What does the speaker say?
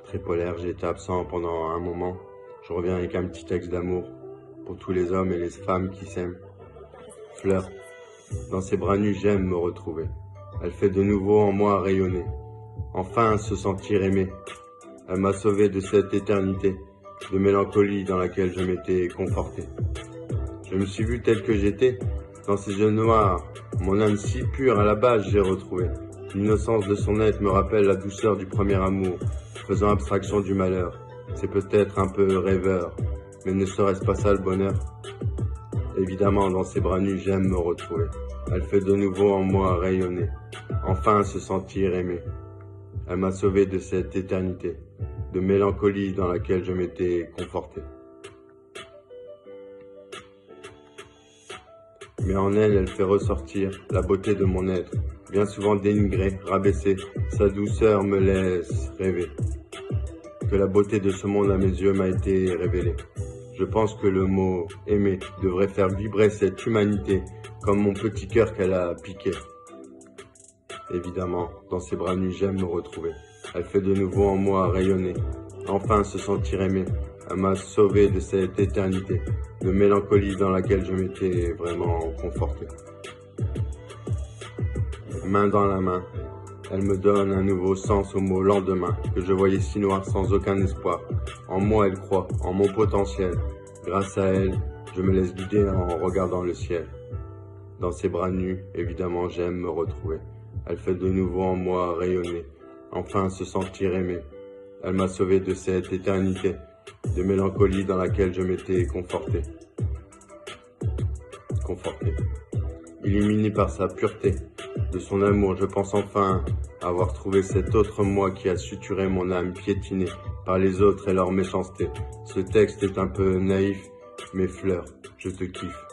Très polaire, j'ai été absent pendant un moment. Je reviens avec un petit texte d'amour pour tous les hommes et les femmes qui s'aiment. Fleur, dans ses bras nus, j'aime me retrouver. Elle fait de nouveau en moi rayonner. Enfin se sentir aimé. Elle m'a sauvé de cette éternité de mélancolie dans laquelle je m'étais conforté. Je me suis vu tel que j'étais, dans ses yeux noirs, mon âme si pure à la base j'ai retrouvé. L'innocence de son être me rappelle la douceur du premier amour, faisant abstraction du malheur. C'est peut-être un peu rêveur, mais ne serait-ce pas ça le bonheur? Évidemment, dans ses bras nus, j'aime me retrouver. Elle fait de nouveau en moi rayonner, enfin se sentir aimé. Elle m'a sauvé de cette éternité, de mélancolie dans laquelle je m'étais conforté. Mais en elle, elle fait ressortir la beauté de mon être, bien souvent dénigrée, rabaissée. Sa douceur me laisse rêver. Que la beauté de ce monde à mes yeux m'a été révélée. Je pense que le mot « aimer » devrait faire vibrer cette humanité, comme mon petit cœur qu'elle a piqué. Évidemment, dans ses bras nus, j'aime me retrouver. Elle fait de nouveau en moi rayonner, enfin se sentir aimé. Elle m'a sauvé de cette éternité, de mélancolie dans laquelle je m'étais vraiment conforté. Main dans la main, elle me donne un nouveau sens au mot lendemain, que je voyais si noir sans aucun espoir. En moi elle croit, en mon potentiel. Grâce à elle, je me laisse guider en regardant le ciel. Dans ses bras nus, évidemment j'aime me retrouver. Elle fait de nouveau en moi rayonner, enfin se sentir aimé. Elle m'a sauvé de cette éternité, de mélancolie dans laquelle je m'étais conforté. Illuminé par sa pureté, de son amour, je pense enfin avoir trouvé cet autre moi qui a suturé mon âme piétinée par les autres et leur méchanceté. Ce texte est un peu naïf, mais Fleur, je te kiffe.